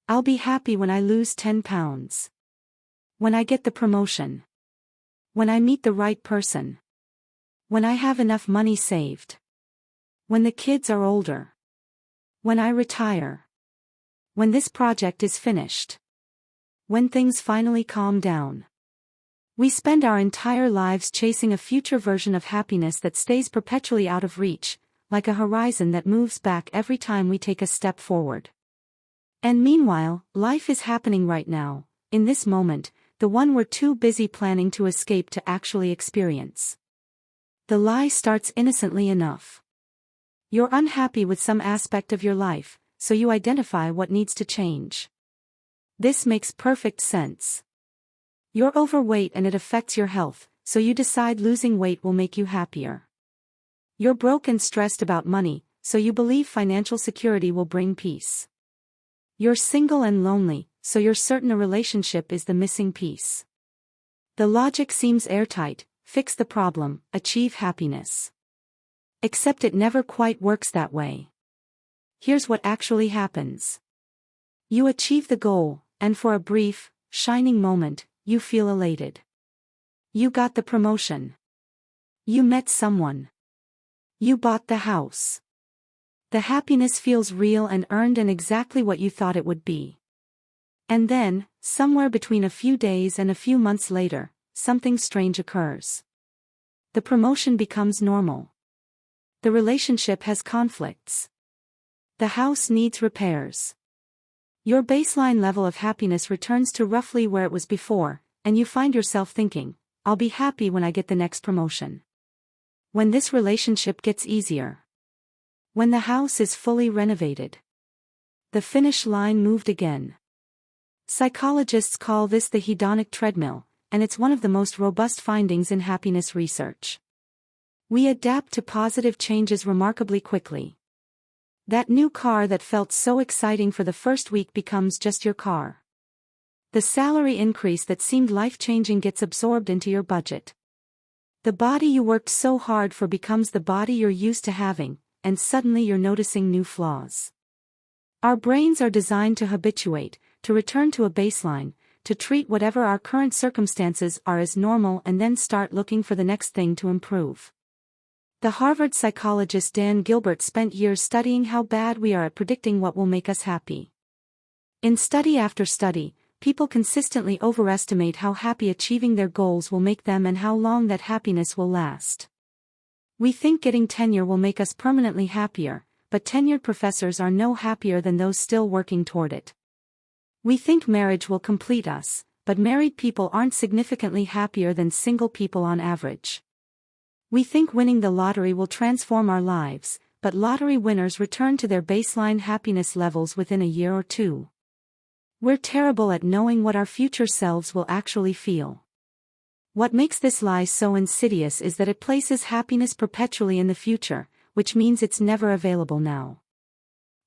I'll be happy when I lose 10 pounds. When I get the promotion. When I meet the right person. When I have enough money saved. When the kids are older. When I retire. When this project is finished. When things finally calm down. We spend our entire lives chasing a future version of happiness that stays perpetually out of reach, like a horizon that moves back every time we take a step forward. And meanwhile, life is happening right now, in this moment, the one we're too busy planning to escape to actually experience. The lie starts innocently enough. You're unhappy with some aspect of your life, so you identify what needs to change. This makes perfect sense. You're overweight and it affects your health, so you decide losing weight will make you happier. You're broke and stressed about money, so you believe financial security will bring peace. You're single and lonely, so you're certain a relationship is the missing piece. The logic seems airtight: fix the problem, achieve happiness. Except it never quite works that way. Here's what actually happens. You achieve the goal, and for a brief, shining moment, you feel elated. You got the promotion. You met someone. You bought the house. The happiness feels real and earned and exactly what you thought it would be. And then, somewhere between a few days and a few months later, something strange occurs. The promotion becomes normal. The relationship has conflicts. The house needs repairs. Your baseline level of happiness returns to roughly where it was before, and you find yourself thinking, I'll be happy when I get the next promotion. When this relationship gets easier. When the house is fully renovated. The finish line moved again. Psychologists call this the hedonic treadmill, and it's one of the most robust findings in happiness research. We adapt to positive changes remarkably quickly. That new car that felt so exciting for the first week becomes just your car. The salary increase that seemed life-changing gets absorbed into your budget. The body you worked so hard for becomes the body you're used to having, and suddenly you're noticing new flaws. Our brains are designed to habituate, to return to a baseline, to treat whatever our current circumstances are as normal and then start looking for the next thing to improve. The Harvard psychologist Dan Gilbert spent years studying how bad we are at predicting what will make us happy. In study after study, people consistently overestimate how happy achieving their goals will make them and how long that happiness will last. We think getting tenure will make us permanently happier, but tenured professors are no happier than those still working toward it. We think marriage will complete us, but married people aren't significantly happier than single people on average. We think winning the lottery will transform our lives, but lottery winners return to their baseline happiness levels within a year or two. We're terrible at knowing what our future selves will actually feel. What makes this lie so insidious is that it places happiness perpetually in the future, which means it's never available now.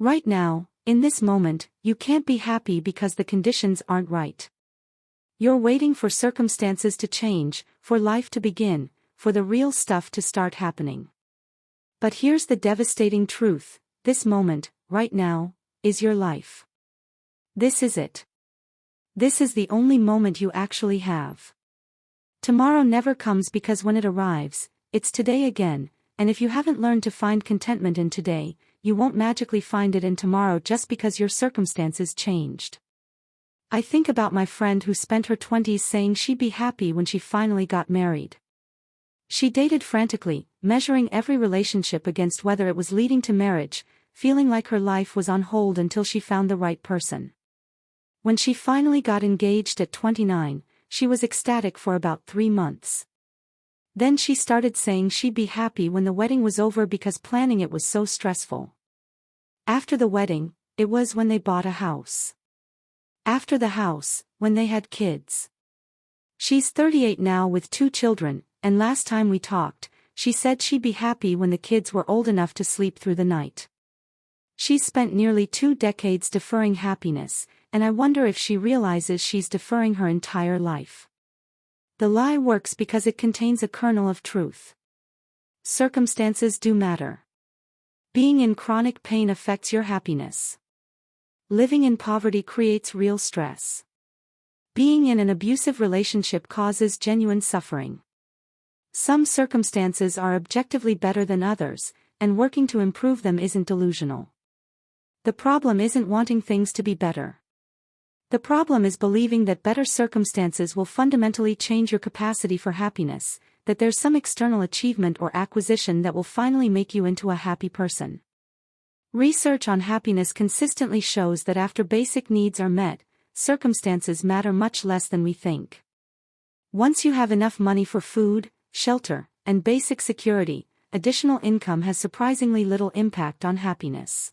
Right now, in this moment, you can't be happy because the conditions aren't right. You're waiting for circumstances to change, for life to begin, for the real stuff to start happening. But here's the devastating truth: this moment, right now, is your life. This is it. This is the only moment you actually have. Tomorrow never comes because when it arrives, it's today again, and if you haven't learned to find contentment in today, you won't magically find it in tomorrow just because your circumstances changed. I think about my friend who spent her 20s saying she'd be happy when she finally got married. She dated frantically, measuring every relationship against whether it was leading to marriage, feeling like her life was on hold until she found the right person. When she finally got engaged at 29, she was ecstatic for about 3 months. Then she started saying she'd be happy when the wedding was over because planning it was so stressful. After the wedding, it was when they bought a house. After the house, when they had kids. She's 38 now with 2 children, and last time we talked, she said she'd be happy when the kids were old enough to sleep through the night. She's spent nearly 2 decades deferring happiness, and I wonder if she realizes she's deferring her entire life. The lie works because it contains a kernel of truth. Circumstances do matter. Being in chronic pain affects your happiness. living in poverty creates real stress. Being in an abusive relationship causes genuine suffering. Some circumstances are objectively better than others, and working to improve them isn't delusional. The problem isn't wanting things to be better. The problem is believing that better circumstances will fundamentally change your capacity for happiness, that there's some external achievement or acquisition that will finally make you into a happy person. Research on happiness consistently shows that after basic needs are met, circumstances matter much less than we think. Once you have enough money for food, shelter, and basic security, additional income has surprisingly little impact on happiness.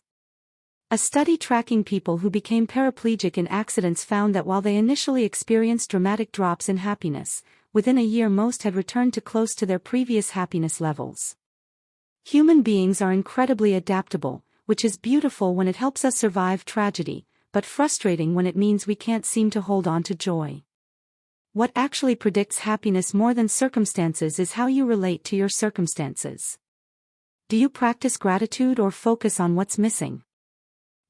A study tracking people who became paraplegic in accidents found that while they initially experienced dramatic drops in happiness, within a year most had returned to close to their previous happiness levels. Human beings are incredibly adaptable, which is beautiful when it helps us survive tragedy, but frustrating when it means we can't seem to hold on to joy. What actually predicts happiness more than circumstances is how you relate to your circumstances. Do you practice gratitude or focus on what's missing?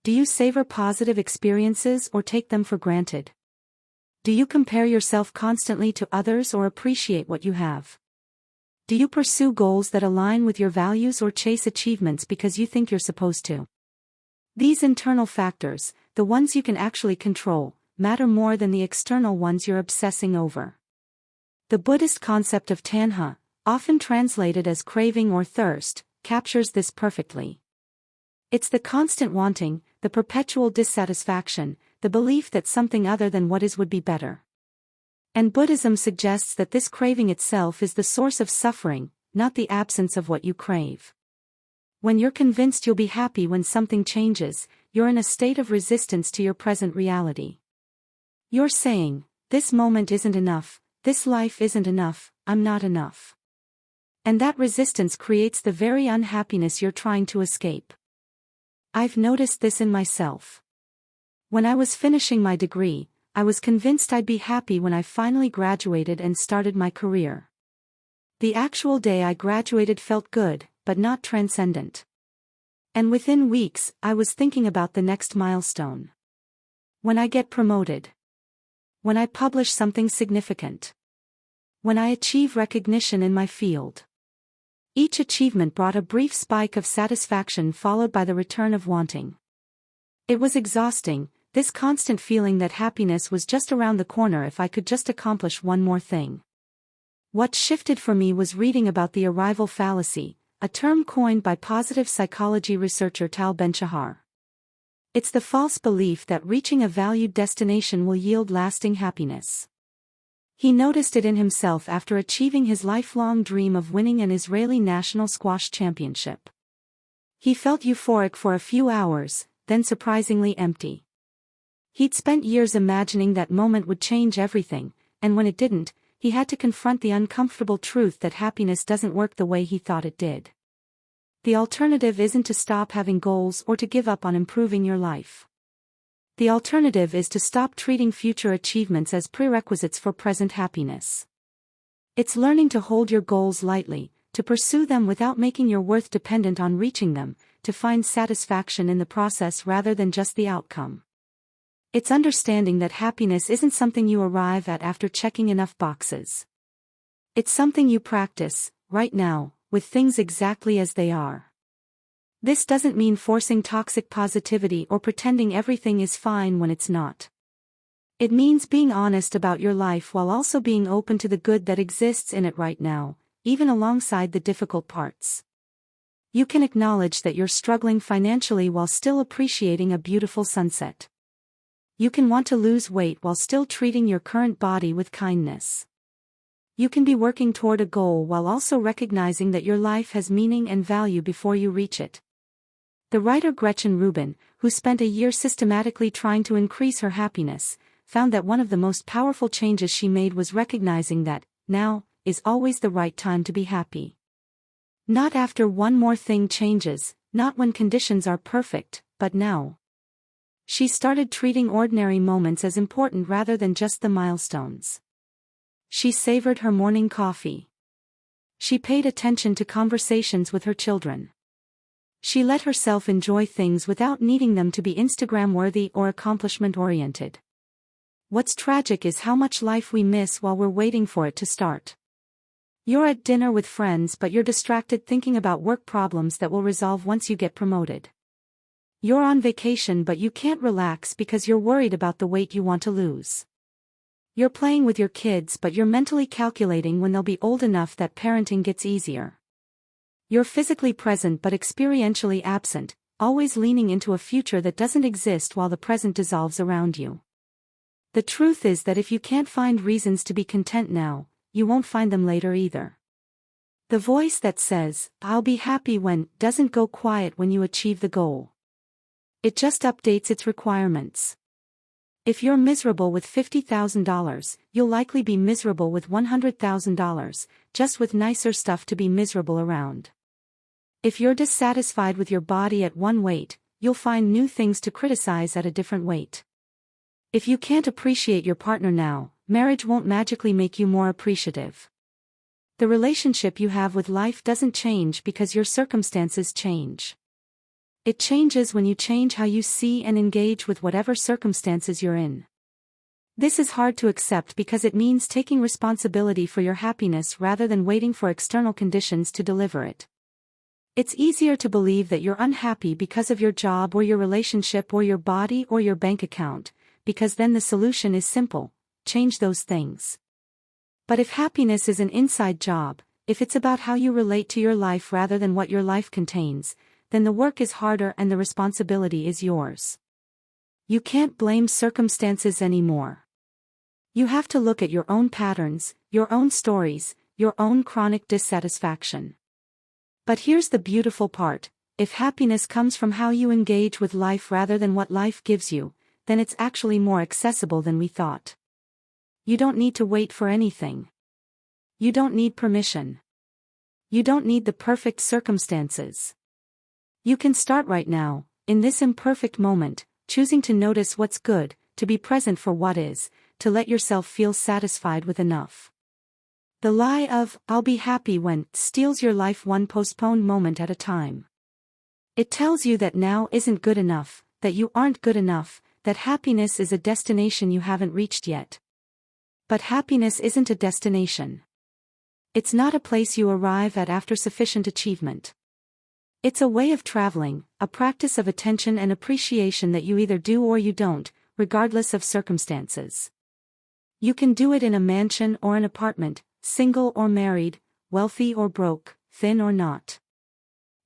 Do you savor positive experiences or take them for granted? Do you compare yourself constantly to others or appreciate what you have? Do you pursue goals that align with your values or chase achievements because you think you're supposed to? These internal factors, the ones you can actually control, matter more than the external ones you're obsessing over. The Buddhist concept of tanha, often translated as craving or thirst, captures this perfectly. It's the constant wanting, the perpetual dissatisfaction, the belief that something other than what is would be better. And Buddhism suggests that this craving itself is the source of suffering, not the absence of what you crave. When you're convinced you'll be happy when something changes, you're in a state of resistance to your present reality. You're saying, this moment isn't enough, this life isn't enough, I'm not enough. And that resistance creates the very unhappiness you're trying to escape. I've noticed this in myself. When I was finishing my degree, I was convinced I'd be happy when I finally graduated and started my career. The actual day I graduated felt good, but not transcendent. And within weeks, I was thinking about the next milestone. When I get promoted. When I publish something significant. When I achieve recognition in my field. Each achievement brought a brief spike of satisfaction followed by the return of wanting. It was exhausting, this constant feeling that happiness was just around the corner if I could just accomplish one more thing. What shifted for me was reading about the arrival fallacy, a term coined by positive psychology researcher Tal Ben-Shahar. It's the false belief that reaching a valued destination will yield lasting happiness. He noticed it in himself after achieving his lifelong dream of winning an Israeli national squash championship. He felt euphoric for a few hours, then surprisingly empty. He'd spent years imagining that moment would change everything, and when it didn't, he had to confront the uncomfortable truth that happiness doesn't work the way he thought it did. The alternative isn't to stop having goals or to give up on improving your life. The alternative is to stop treating future achievements as prerequisites for present happiness. It's learning to hold your goals lightly, to pursue them without making your worth dependent on reaching them, to find satisfaction in the process rather than just the outcome. It's understanding that happiness isn't something you arrive at after checking enough boxes. It's something you practice, right now, with things exactly as they are. This doesn't mean forcing toxic positivity or pretending everything is fine when it's not. It means being honest about your life while also being open to the good that exists in it right now, even alongside the difficult parts. You can acknowledge that you're struggling financially while still appreciating a beautiful sunset. You can want to lose weight while still treating your current body with kindness. You can be working toward a goal while also recognizing that your life has meaning and value before you reach it. The writer Gretchen Rubin, who spent a year systematically trying to increase her happiness, found that one of the most powerful changes she made was recognizing that, now, is always the right time to be happy. Not after one more thing changes, not when conditions are perfect, but now. She started treating ordinary moments as important rather than just the milestones. She savored her morning coffee. She paid attention to conversations with her children. She let herself enjoy things without needing them to be Instagram-worthy or accomplishment-oriented. What's tragic is how much life we miss while we're waiting for it to start. You're at dinner with friends but you're distracted thinking about work problems that will resolve once you get promoted. You're on vacation but you can't relax because you're worried about the weight you want to lose. You're playing with your kids but you're mentally calculating when they'll be old enough that parenting gets easier. You're physically present but experientially absent, always leaning into a future that doesn't exist while the present dissolves around you. The truth is that if you can't find reasons to be content now, you won't find them later either. The voice that says, "I'll be happy when," doesn't go quiet when you achieve the goal. It just updates its requirements. If you're miserable with $50,000, you'll likely be miserable with $100,000, just with nicer stuff to be miserable around. If you're dissatisfied with your body at one weight, you'll find new things to criticize at a different weight. If you can't appreciate your partner now, marriage won't magically make you more appreciative. The relationship you have with life doesn't change because your circumstances change. It changes when you change how you see and engage with whatever circumstances you're in. This is hard to accept because it means taking responsibility for your happiness rather than waiting for external conditions to deliver it. It's easier to believe that you're unhappy because of your job or your relationship or your body or your bank account, because then the solution is simple: change those things. But if happiness is an inside job, if it's about how you relate to your life rather than what your life contains, then the work is harder and the responsibility is yours. You can't blame circumstances anymore. You have to look at your own patterns, your own stories, your own chronic dissatisfaction. But here's the beautiful part: if happiness comes from how you engage with life rather than what life gives you, then it's actually more accessible than we thought. You don't need to wait for anything. You don't need permission. You don't need the perfect circumstances. You can start right now, in this imperfect moment, choosing to notice what's good, to be present for what is, to let yourself feel satisfied with enough. The lie of, "I'll be happy when," steals your life one postponed moment at a time. It tells you that now isn't good enough, that you aren't good enough, that happiness is a destination you haven't reached yet. But happiness isn't a destination. It's not a place you arrive at after sufficient achievement. It's a way of traveling, a practice of attention and appreciation that you either do or you don't, regardless of circumstances. You can do it in a mansion or an apartment, single or married, wealthy or broke, thin or not.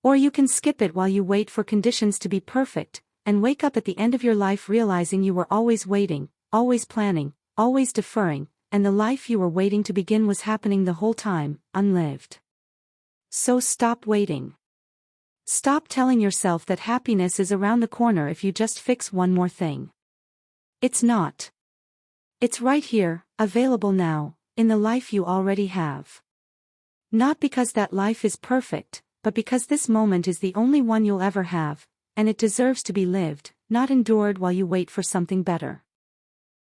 Or you can skip it while you wait for conditions to be perfect, and wake up at the end of your life realizing you were always waiting, always planning, always deferring, and the life you were waiting to begin was happening the whole time, unlived. So stop waiting. Stop telling yourself that happiness is around the corner if you just fix one more thing. It's not. It's right here, available now, in the life you already have. Not because that life is perfect, but because this moment is the only one you'll ever have, and it deserves to be lived, not endured while you wait for something better.